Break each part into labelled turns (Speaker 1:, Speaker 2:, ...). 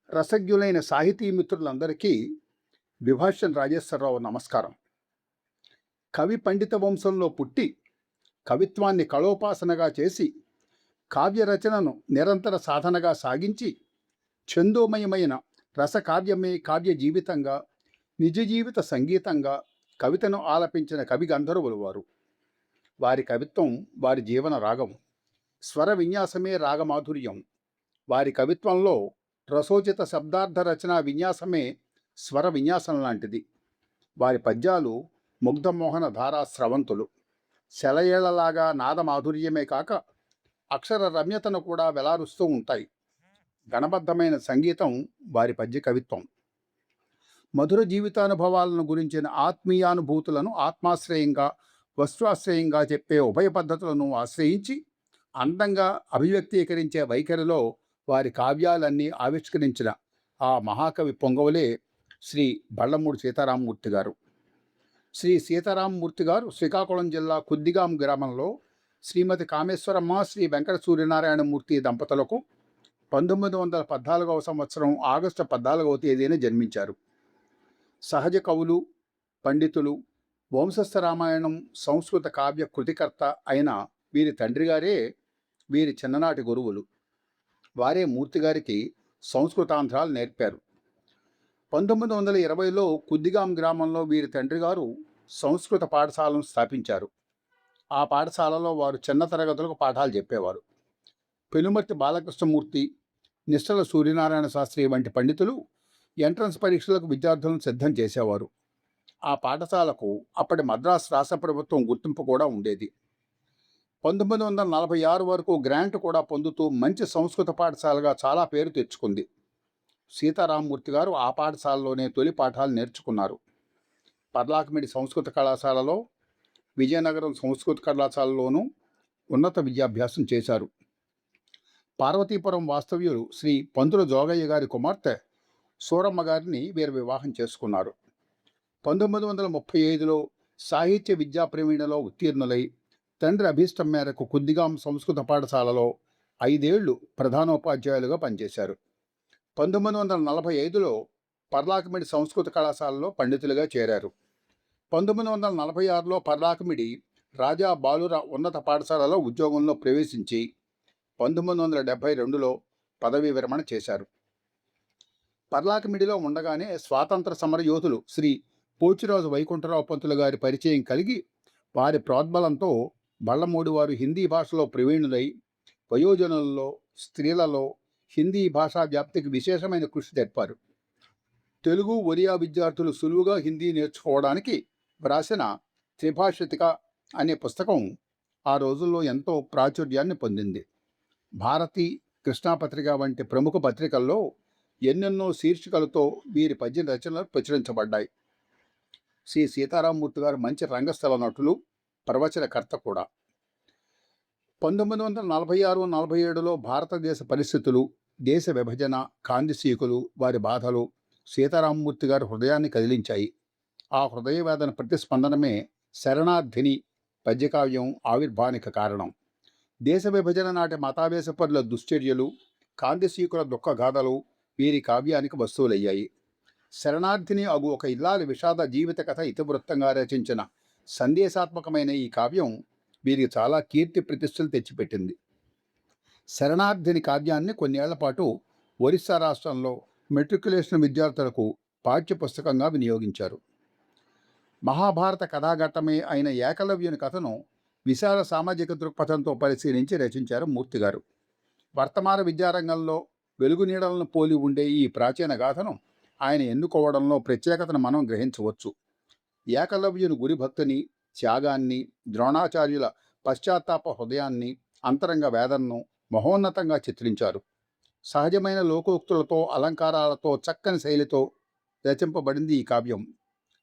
Speaker 1: రసజ్ఞులైన సాహితీ మిత్రులందరికీ విభాషన్ రాజేశ్వరరావు నమస్కారం. కవి పండిత వంశంలో పుట్టి కవిత్వాన్ని కళోపాసనగా చేసి కావ్య రచనను నిరంతర సాధనగా సాగించి ఛందోమయమైన రసకావ్యమే కావ్య జీవితంగా, నిజ జీవిత సంగీతంగా కవితను ఆలపించిన కవి గంధర్వులు వారు. వారి కవిత్వం వారి జీవన రాగం, స్వర విన్యాసమే రాగమాధుర్యం. వారి కవిత్వంలో రసోచిత శబ్దార్థ రచనా విన్యాసమే స్వర విన్యాసం లాంటిది. వారి పద్యాలు ముగ్ధమోహన ధారా స్రవంతులు. సెలయేళ్లలాగా నాదమాధుర్యమే కాక అక్షర రమ్యతను కూడా వెలారుస్తూ ఉంటాయి. గణబద్ధమైన సంగీతం వారి పద్య కవిత్వం. మధుర జీవితానుభవాలను గురించిన ఆత్మీయానుభూతులను ఆత్మాశ్రయంగా, వస్తువాశ్రయంగా చెప్పే ఉభయ పద్ధతులను ఆశ్రయించి అందంగా అభివ్యక్తీకరించే వైఖరిలో వారి కావ్యాలన్నీ ఆవిష్కరించిన ఆ మహాకవి పొంగవులే శ్రీ బళ్ళమూడి సీతారామమూర్తి గారు. శ్రీ సీతారామమూర్తి గారు శ్రీకాకుళం జిల్లా కుద్దిగాం గ్రామంలో శ్రీమతి కామేశ్వరమ్మ, శ్రీ వెంకట సూర్యనారాయణమూర్తి దంపతులకు 1914వ సంవత్సరం ఆగస్టు 14వ తేదీన జన్మించారు. సహజ కవులు, పండితులు, వంశస్థ రామాయణం సంస్కృత కావ్య కృతికర్త అయిన వీరి తండ్రి గారే వీరి చిన్ననాటి గురువులు. వారే మూర్తిగారికి సంస్కృతాంధ్రాలు నేర్పారు. 1920లో కుద్దిగాం గ్రామంలో వీరి తండ్రి గారు సంస్కృత పాఠశాలను స్థాపించారు. ఆ పాఠశాలలో వారు చిన్న తరగతులకు పాఠాలు చెప్పేవారు. పెనుమర్తి బాలకృష్ణమూర్తి, నిశ్చల సూర్యనారాయణ శాస్త్రి వంటి పండితులు ఎంట్రన్స్ పరీక్షలకు విద్యార్థులను సిద్ధం చేసేవారు. ఆ పాఠశాలకు అప్పటి మద్రాసు రాష్ట్ర ప్రభుత్వం గుర్తింపు కూడా ఉండేది. 1946 వరకు గ్రాంట్ కూడా పొందుతూ మంచి సంస్కృత పాఠశాలగా చాలా పేరు తెచ్చుకుంది. సీతారామమూర్తి గారు ఆ పాఠశాలలోనే తొలి పాఠాలు నేర్చుకున్నారు. పర్లాకిమిడి సంస్కృత కళాశాలలో, విజయనగరం సంస్కృత కళాశాలలోనూ ఉన్నత విద్యాభ్యాసం చేశారు. పార్వతీపురం వాస్తవ్యులు శ్రీ పంతుల జోగయ్య గారి కుమార్తె సూరమ్మ గారిని వీరు వివాహం చేసుకున్నారు. 1935లో సాహిత్య విద్యా ప్రవీణలో ఉత్తీర్ణులై తండ్రి అభీష్టం మేరకు కుద్దిగాం సంస్కృత పాఠశాలలో 5 ఏళ్లు ప్రధానోపాధ్యాయులుగా పనిచేశారు. 1945లో పర్లాకిమిడి సంస్కృత కళాశాలలో పండితులుగా చేరారు. 1946లో పర్లాకిమిడి రాజా బాలుర ఉన్నత పాఠశాలలో ఉద్యోగంలో ప్రవేశించి 1972లో పదవీ విరమణ చేశారు. పర్లాకిమిడిలో ఉండగానే స్వాతంత్ర సమర యోధులు శ్రీ పోచిరాజు వైకుంఠరావు పంతులు గారి పరిచయం కలిగి వారి ప్రోద్బలంతో బళ్ళమూడి వారు హిందీ భాషలో ప్రవీణులై వయోజనులలో, స్త్రీలలో హిందీ భాషా వ్యాప్తికి విశేషమైన కృషి జరిపారు. తెలుగు, ఒరియా విద్యార్థులు సులువుగా హిందీ నేర్చుకోవడానికి వ్రాసిన త్రిభాషితిక అనే పుస్తకం ఆ రోజుల్లో ఎంతో ప్రాచుర్యాన్ని పొందింది. భారతి, కృష్ణాపత్రిక వంటి ప్రముఖ పత్రికల్లో ఎన్నెన్నో శీర్షికలతో వీరి పద్య రచనలు ప్రచురించబడ్డాయి. శ్రీ సీతారామమూర్తి గారు మంచి రంగస్థల నటులు, ప్రవచనకర్త కూడా. 1946-47లో భారతదేశ పరిస్థితులు, దేశ విభజన, కాందిశీకులు, వారి బాధలు సీతారామమూర్తి గారి హృదయాన్ని కదిలించాయి. ఆ హృదయవేదన ప్రతిస్పందనమే శరణార్థిని పద్యకావ్యం ఆవిర్భావానికి కారణం. దేశ విభజన నాటి మతావేశపరుల దుశ్చర్యలు, కాందిశీకుల దుఃఖగాథలు వీరి కావ్యానికి వస్తువులయ్యాయి. శరణార్థిని అగు ఒక ఇల్లాలి విషాద జీవిత కథ ఇతివృత్తంగా రచించిన సందేశాత్మకమైన ఈ కావ్యం వీరికి చాలా కీర్తి ప్రతిష్టలు తెచ్చిపెట్టింది. శరణార్థిని కావ్యాన్ని కొన్నేళ్ల పాటు ఒరిస్సా రాష్ట్రంలో మెట్రికులేషన్ విద్యార్థులకు పాఠ్యపుస్తకంగా వినియోగించారు. మహాభారత కథాఘట్టమే అయిన ఏకలవ్యుని కథను విశాల సామాజిక దృక్పథంతో పరిశీలించి రచించారు మూర్తిగారు. వర్తమాన విద్యారంగంలో వెలుగునీడలను పోలి ఉండే ఈ ప్రాచీన గాథను ఆయన ఎన్నుకోవడంలో ప్రత్యేకతను మనం గ్రహించవచ్చు. ఏకలవ్యుని గురిభక్తిని, త్యాగాన్ని, ద్రోణాచార్యుల పశ్చాత్తాప హృదయాన్ని, అంతరంగ వేదనను మహోన్నతంగా చిత్రించారు. సహజమైన లోకోక్తులతో, అలంకారాలతో, చక్కని శైలితో రచింపబడింది ఈ కావ్యం.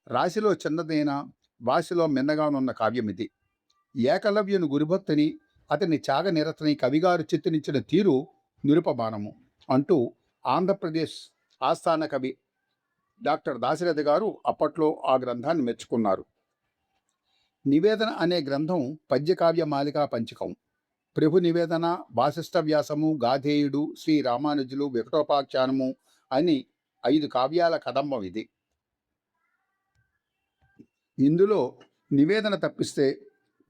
Speaker 1: రాశిలో చిన్నదైన, వాసిలో మిన్నగానున్న కావ్యం ఇది. ఏకలవ్యుని గురుభక్తిని, అతని త్యాగ నిరతని కవిగారు చిత్రించిన తీరు నిరుపమానము అంటూ ఆంధ్రప్రదేశ్ ఆస్థాన కవి డాక్టర్ దాశరథి గారు అప్పట్లో ఆ గ్రంథాన్ని మెచ్చుకున్నారు. నివేదన అనే గ్రంథం పద్యకావ్య మాలికా పంచకం. ప్రభు నివేదన, వాసిష్ఠ వ్యాసము, గాధేయుడు, శ్రీ రామానుజులు, వికటోపాఖ్యానము, అని 5 కావ్యాల కదంబం ఇది. ఇందులో నివేదన తప్పిస్తే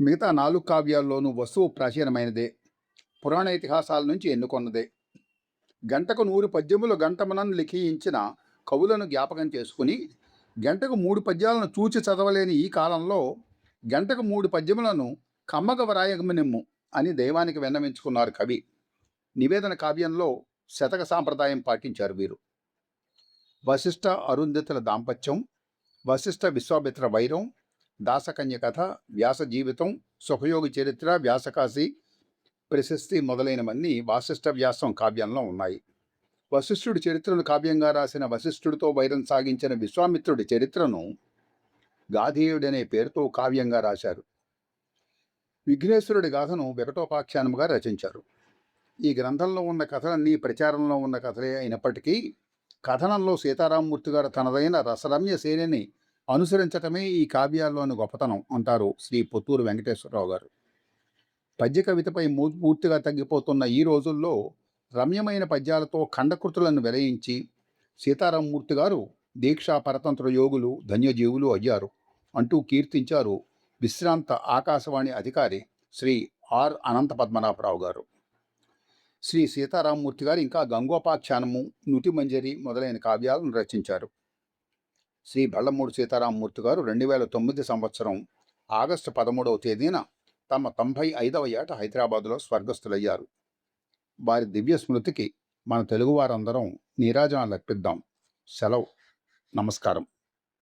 Speaker 1: మిగతా 4 కావ్యాల్లోనూ వస్తువు ప్రాచీనమైనదే, పురాణ ఇతిహాసాల నుంచి ఎన్నుకొన్నదే. గంటకు 100 పద్యములు గంటమునన్ లిఖించిన కవులను జ్ఞాపకం చేసుకుని, గంటకు 3 పద్యాలను చూచి చదవలేని ఈ కాలంలో గంటకు 3 పద్యములను కమ్మగ వ్రాయగమనిమ్ము అని దైవానికి విన్నవించుకున్నారు కవి. నివేదన కావ్యంలో శతక సాంప్రదాయం పాటించారు వీరు. వశిష్ఠ అరుంధతుల దాంపత్యం, వశిష్ఠ విశ్వామిత్ర వైరం, దాసకన్య కథ, వ్యాస జీవితం, సుఖయోగి చరిత్ర, వ్యాసకాశి ప్రశస్తి మొదలైనవన్నీ వాసిష్ఠ వ్యాసం కావ్యంలో ఉన్నాయి. వశిష్ఠుడి చరిత్రను కావ్యంగా రాసిన వశిష్ఠుడితో వైరం సాగించిన విశ్వామిత్రుడి చరిత్రను గాధేయుడనే పేరుతో కావ్యంగా రాశారు. విఘ్నేశ్వరుడి గాథను వికటోపాఖ్యానముగా రచించారు. ఈ గ్రంథంలో ఉన్న కథలన్నీ ప్రచారంలో ఉన్న కథలే అయినప్పటికీ కథనంలో సీతారామమూర్తి గారు తనదైన రసరమ్య శైలిని అనుసరించటమే ఈ కావ్యాల్లోని గొప్పతనం అంటారు శ్రీ పొత్తూరు వెంకటేశ్వరరావు గారు. పద్య కవితపై పూర్తిగా తగ్గిపోతున్న ఈ రోజుల్లో రమ్యమైన పద్యాలతో ఖండకృతులను వెలయించి సీతారామమూర్తి గారు దీక్షా పరతంత్ర యోగులు ధన్యజీవులు అయ్యారు అంటూ కీర్తించారు విశ్రాంత ఆకాశవాణి అధికారి శ్రీ ఆర్ అనంత పద్మనాభరావు గారు. శ్రీ సీతారామమూర్తి గారు ఇంకా గంగోపాఖ్యానము, నుతిమంజరి మొదలైన కావ్యాలను రచించారు. శ్రీ బళ్ళమూడి సీతారామమూర్తి గారు 2009 సంవత్సరం ఆగస్టు 13వ తేదీన తమ 95వ ఏట హైదరాబాదులో స్వర్గస్థులయ్యారు. వారి దివ్య స్మృతికి మన తెలుగువారందరం నీరాజనాలు అర్పిద్దాం. సెలవు. నమస్కారం.